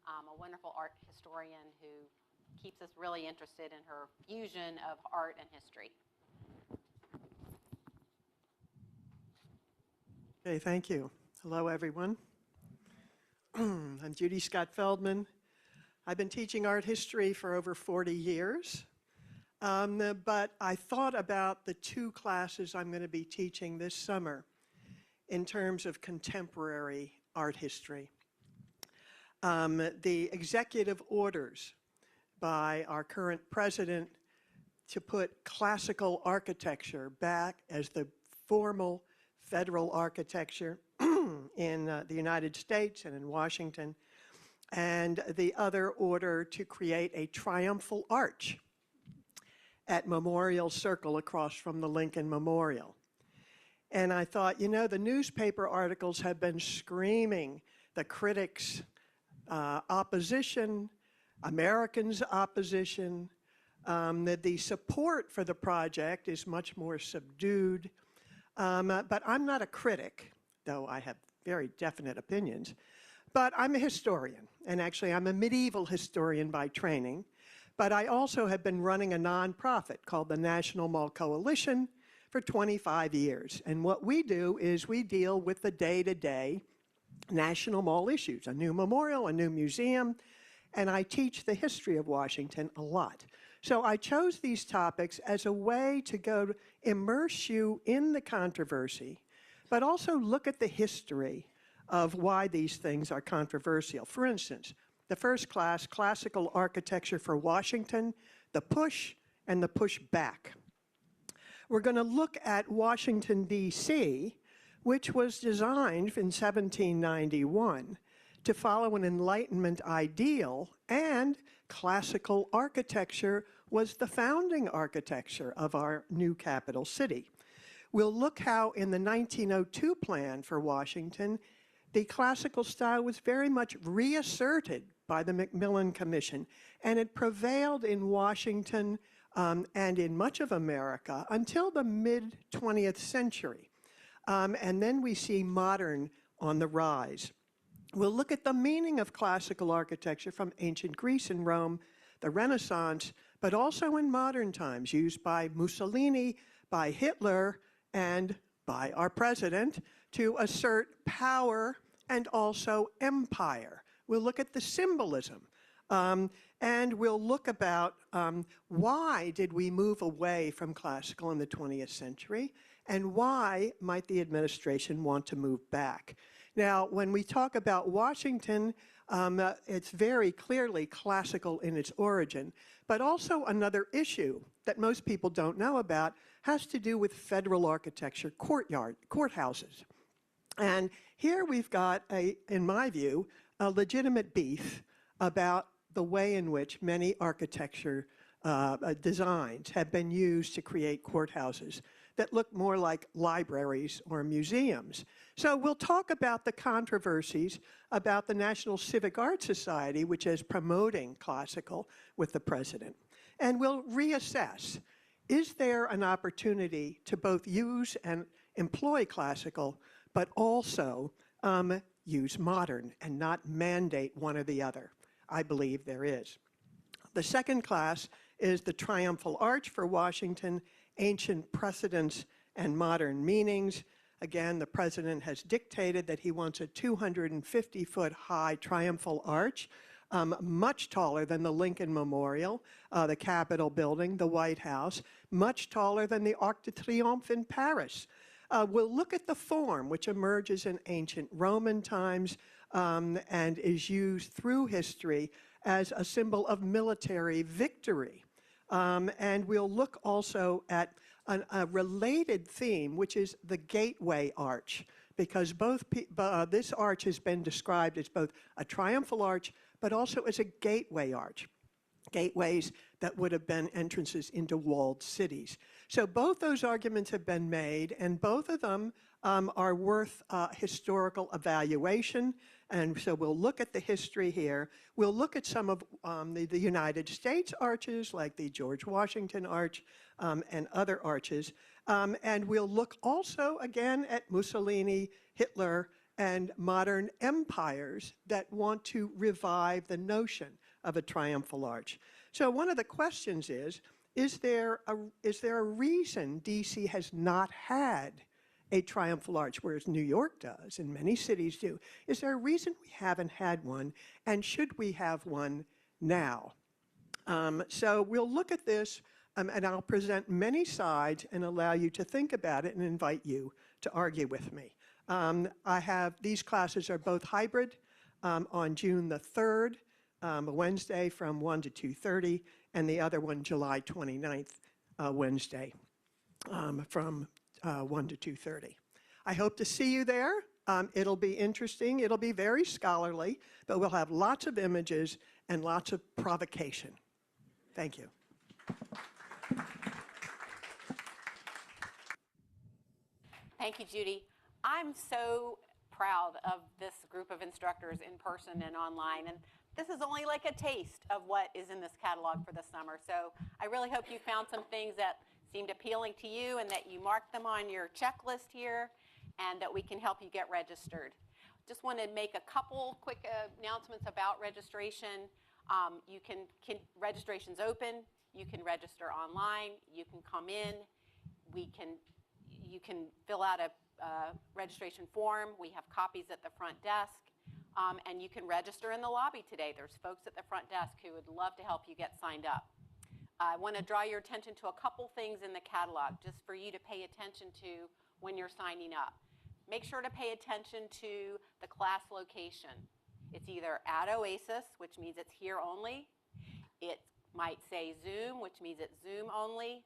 a wonderful art historian who keeps us really interested in her fusion of art and history. Okay, thank you. Hello, everyone. I'm Judy Scott Feldman. I've been teaching art history for over 40 years, but I thought about the two classes I'm going to be teaching this summer in terms of contemporary art history. The executive orders by our current president to put classical architecture back as the formal federal architecture in the United States and in Washington, and the other order to create a triumphal arch at Memorial Circle across from the Lincoln Memorial. And I thought, you know, the newspaper articles have been screaming the critics' opposition, Americans' opposition, The support for the project is much more subdued, but I'm not a critic, though I have very definite opinions. But I'm a historian, and actually I'm a medieval historian by training, but I also have been running a nonprofit called the National Mall Coalition for 25 years. And what we do is we deal with the day-to-day national mall issues, a new memorial, a new museum, and I teach the history of Washington a lot. So I chose these topics as a way to immerse you in the controversy, but also look at the history of why these things are controversial. For instance, the first class, Classical Architecture for Washington, the push and the push back. We're going to look at Washington, D.C., which was designed in 1791 to follow an Enlightenment ideal, and classical architecture was the founding architecture of our new capital city. We'll look how in the 1902 plan for Washington, the classical style was very much reasserted by the Macmillan Commission, and it prevailed in Washington and in much of America until the mid-20th century. And then we see modern on the rise. We'll look at the meaning of classical architecture from ancient Greece and Rome, the Renaissance, but also in modern times, used by Mussolini, by Hitler, and by our president to assert power and also empire. We'll look at the symbolism, and we'll look about why did we move away from classical in the 20th century, and why might the administration want to move back. Now, when we talk about Washington, it's very clearly classical in its origin, but also another issue that most people don't know about has to do with federal architecture, courthouses. And here we've got, in my view, a legitimate beef about the way in which many architecture designs have been used to create courthouses that look more like libraries or museums. So we'll talk about the controversies about the National Civic Art Society, which is promoting classical with the president. And we'll reassess, is there an opportunity to both use and employ classical, but also use modern and not mandate one or the other? I believe there is. The second class is the Triumphal Arch for Washington, Ancient Precedents and Modern Meanings. Again, the president has dictated that he wants a 250-foot high triumphal arch, much taller than the Lincoln Memorial, the Capitol building, the White House, much taller than the Arc de Triomphe in Paris. We'll look at the form, which emerges in ancient Roman times and is used through history as a symbol of military victory. And we'll look also at a related theme, which is the gateway arch, because this arch has been described as both a triumphal arch, but also as a gateway arch. Gateways that would have been entrances into walled cities. So both those arguments have been made, and both of them are worth historical evaluation. And so we'll look at the history here. We'll look at some of the United States arches, like the George Washington Arch and other arches. And we'll look also, again, at Mussolini, Hitler, and modern empires that want to revive the notion of a triumphal arch. So one of the questions is there a reason D.C. has not had a triumphal arch, whereas New York does and many cities do? Is there a reason we haven't had one, and should we have one now? So we'll look at this, and I'll present many sides and allow you to think about it and invite you to argue with me. These classes are both hybrid on June the 3rd, Wednesday from 1 to 2:30, and the other one July 29th, Wednesday from 1 to 2:30. I hope to see you there. It'll be interesting. It'll be very scholarly, but we'll have lots of images and lots of provocation. Thank you. Thank you, Judy. I'm so proud of this group of instructors in person and online. And this is only like a taste of what is in this catalog for the summer. So I really hope you found some things that seemed appealing to you and that you marked them on your checklist here and that we can help you get registered. Just want to make a couple quick announcements about registration. Registration's open. You can register online. You can come in. You can fill out a registration form. We have copies at the front desk. And you can register in the lobby today. There's folks at the front desk who would love to help you get signed up. I want to draw your attention to a couple things in the catalog just for you to pay attention to when you're signing up. Make sure to pay attention to the class location. It's either at Oasis, which means it's here only. It might say Zoom, which means it's Zoom only.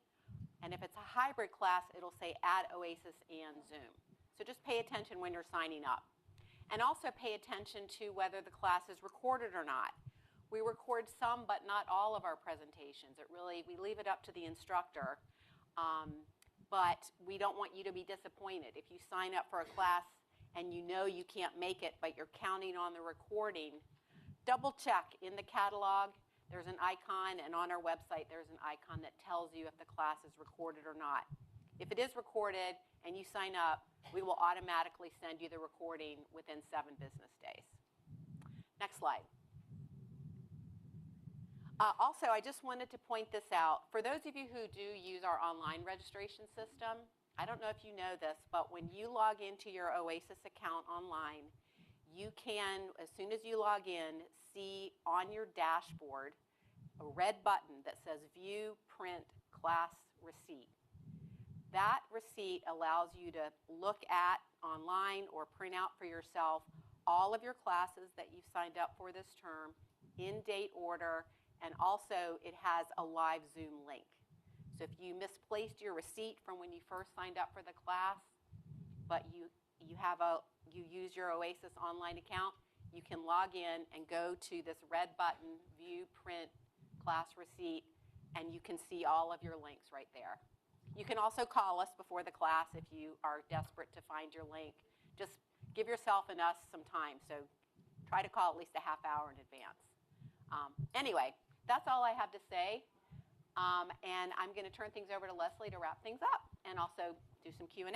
And if it's a hybrid class, it'll say at Oasis and Zoom. So just pay attention when you're signing up. And also pay attention to whether the class is recorded or not. We record some, but not all of our presentations. We leave it up to the instructor. But we don't want you to be disappointed. If you sign up for a class and you know you can't make it, but you're counting on the recording, double check in the catalog. There's an icon, and on our website there's an icon that tells you if the class is recorded or not. If it is recorded and you sign up, we will automatically send you the recording within 7 business days. Next slide. Also, I just wanted to point this out. For those of you who do use our online registration system, I don't know if you know this, but when you log into your Oasis account online, you can, as soon as you log in, see on your dashboard a red button that says View Print Class Receipt. That receipt allows you to look at online or print out for yourself all of your classes that you've signed up for this term in date order, and also it has a live Zoom link. So if you misplaced your receipt from when you first signed up for the class, but you use your Oasis online account, you can log in and go to this red button, View Print Class Receipt, and you can see all of your links right there. You can also call us before the class if you are desperate to find your link. Just give yourself and us some time, so try to call at least a half hour in advance. Anyway, that's all I have to say, and I'm going to turn things over to Leslie to wrap things up and also do some Q&A.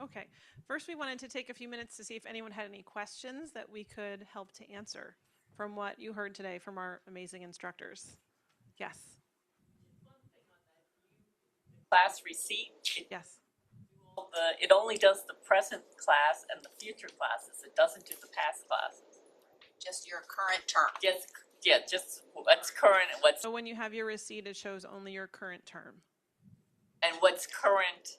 Okay, first we wanted to take a few minutes to see if anyone had any questions that we could help to answer from what you heard today from our amazing instructors. Yes. Class receipt. Yes. It only does the present class and the future classes. It doesn't do the past classes. Just your current term. Just what's current and what's. So when you have your receipt, it shows only your current term. And what's current,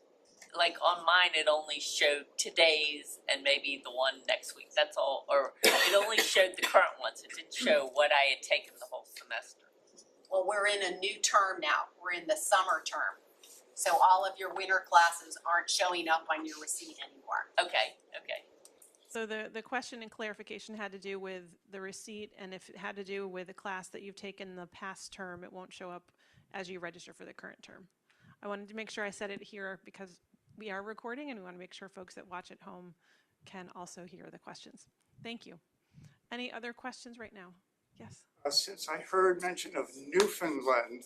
like on mine, it only showed today's and maybe the one next week. That's all. Or it only showed the current ones. It didn't show what I had taken the whole semester. Well, we're in a new term now. We're in the summer term. So all of your winter classes aren't showing up on your receipt anymore. Okay. So the question and clarification had to do with the receipt, and if it had to do with a class that you've taken the past term, it won't show up as you register for the current term. I wanted to make sure I said it here because we are recording and we want to make sure folks that watch at home can also hear the questions. Thank you. Any other questions right now? Yes. Since I heard mention of Newfoundland,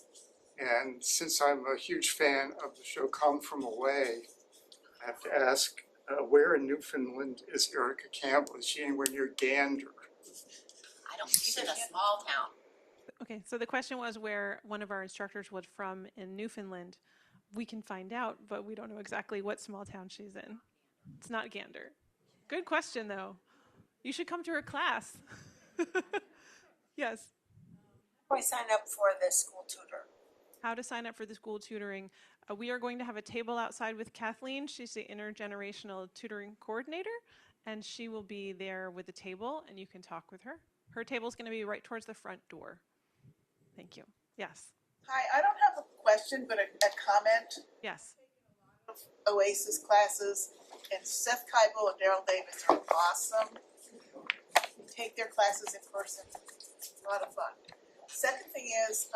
and since I'm a huge fan of the show Come From Away, I have to ask, where in Newfoundland is Erica Campbell? Is she anywhere near Gander? I don't see it, a small town. Okay, so the question was where one of our instructors was from in Newfoundland. We can find out, but we don't know exactly what small town she's in. It's not Gander. Good question, though. You should come to her class. Yes. How do I sign up for the school tutor? How to sign up for the school tutoring. We are going to have a table outside with Kathleen. She's the intergenerational tutoring coordinator, and she will be there with the table, and you can talk with her. Her table is going to be right towards the front door. Thank you. Yes. Hi, I don't have a question, but a comment. Yes. Oasis classes, and Seth Keibel and Daryl Davis are awesome. Take their classes in person. It's a lot of fun. Second thing is,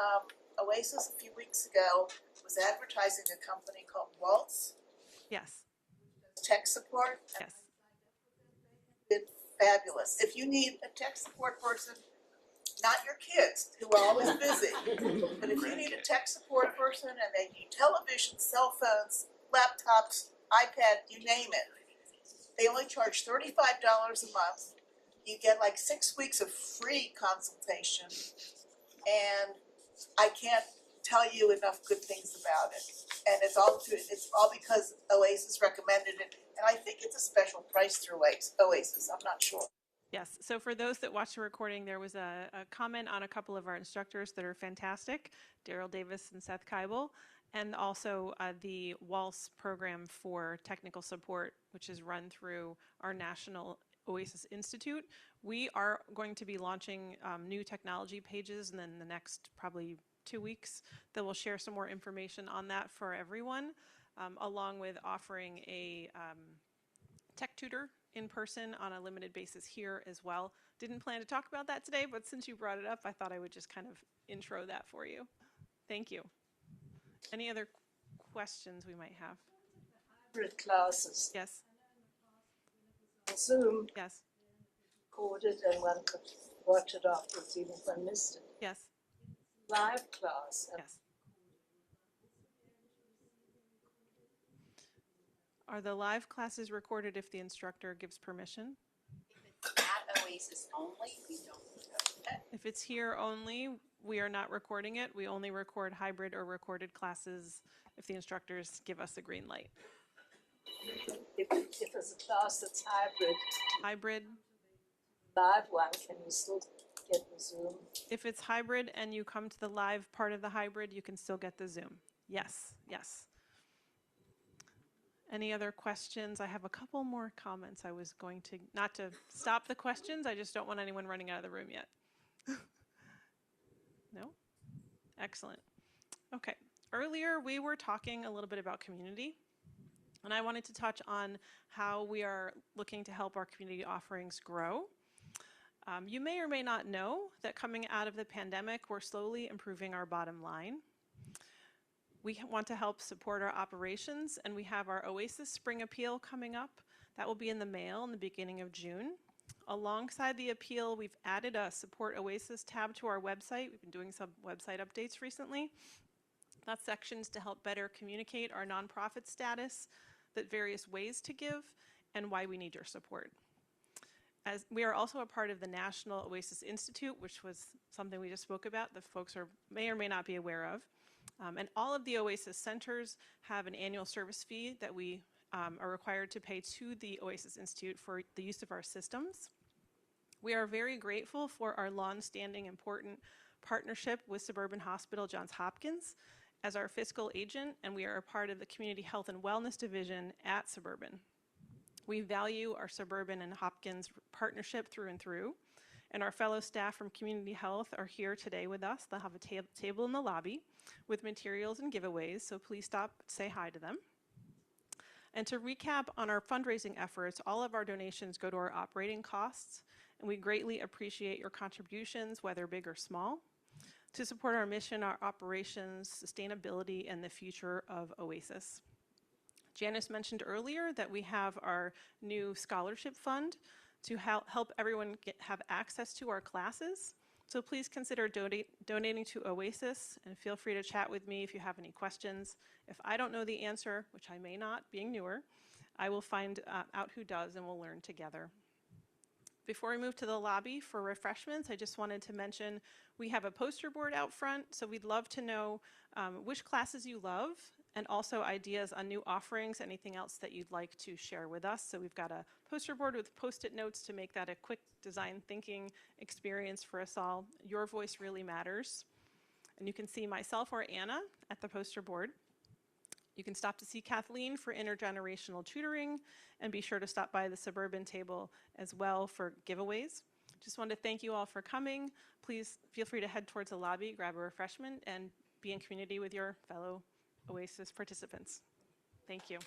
Oasis a few weeks ago was advertising a company called Waltz Yes. Tech Support. Yes. It's fabulous. If you need a tech support person, not your kids who are always busy, but if you need a tech support person and they need television, cell phones, laptops, iPad, you name it, they only charge $35 a month. You get like 6 weeks of free consultation, and I can't tell you enough good things about it. And it's all because Oasis recommended it, and I think it's a special price through Oasis. I'm not sure. Yes, so for those that watched the recording, there was a comment on a couple of our instructors that are fantastic, Daryl Davis and Seth Keibel, and also the Waltz program for technical support, which is run through our National Oasis Institute. We are going to be launching new technology pages in the next probably 2 weeks that will share some more information on that for everyone, along with offering a tech tutor in person on a limited basis here as well. Didn't plan to talk about that today, but since you brought it up, I thought I would just kind of intro that for you. Thank you. Any other questions we might have? Hybrid classes. Yes. On Zoom. Yes. Recorded and one could watch it afterwards even if I missed it. Yes. Live class. Yes. Are the live classes recorded if the instructor gives permission? If it's at Oasis only, we don't know that. If it's here only, we are not recording it. We only record hybrid or recorded classes if the instructors give us a green light. If there's a class that's hybrid. Hybrid. Live one, can you still get the Zoom? If it's hybrid and you come to the live part of the hybrid, you can still get the Zoom. Yes, yes. Any other questions? I have a couple more comments. I was going to, not to stop the questions, I just don't want anyone running out of the room yet. No? Excellent. Okay, earlier we were talking a little bit about community, and I wanted to touch on how we are looking to help our community offerings grow. You may or may not know that coming out of the pandemic, we're slowly improving our bottom line. We want to help support our operations, and we have our Oasis Spring Appeal coming up. That will be in the mail in the beginning of June. Alongside the appeal, we've added a Support Oasis tab to our website. We've been doing some website updates recently. That section's to help better communicate our nonprofit status, the various ways to give, and why we need your support. As we are also a part of the National Oasis Institute, which was something we just spoke about that folks may or may not be aware of. And all of the Oasis centers have an annual service fee that we are required to pay to the Oasis Institute for the use of our systems. We are very grateful for our long-standing important partnership with Suburban Hospital Johns Hopkins as our fiscal agent, and we are a part of the Community Health and Wellness Division at Suburban. We value our Suburban and Hopkins partnership through and through, and our fellow staff from Community Health are here today with us. They'll have a table in the lobby with materials and giveaways, so please stop, say hi to them. And to recap on our fundraising efforts, all of our donations go to our operating costs, and we greatly appreciate your contributions, whether big or small, to support our mission, our operations, sustainability, and the future of Oasis. Janice mentioned earlier that we have our new scholarship fund to help everyone have access to our classes. So please consider donating to Oasis, and feel free to chat with me if you have any questions. If I don't know the answer, which I may not, being newer, I will find out who does, and we'll learn together. Before we move to the lobby for refreshments, I just wanted to mention we have a poster board out front, so we'd love to know which classes you love, and also ideas on new offerings, anything else that you'd like to share with us. So we've got a poster board with Post-it notes to make that a quick design thinking experience for us all. Your voice really matters. And you can see myself or Anna at the poster board. You can stop to see Kathleen for intergenerational tutoring, and be sure to stop by the Suburban table as well for giveaways. Just wanted to thank you all for coming. Please feel free to head towards the lobby, grab a refreshment, and be in community with your fellow Oasis participants. Thank you.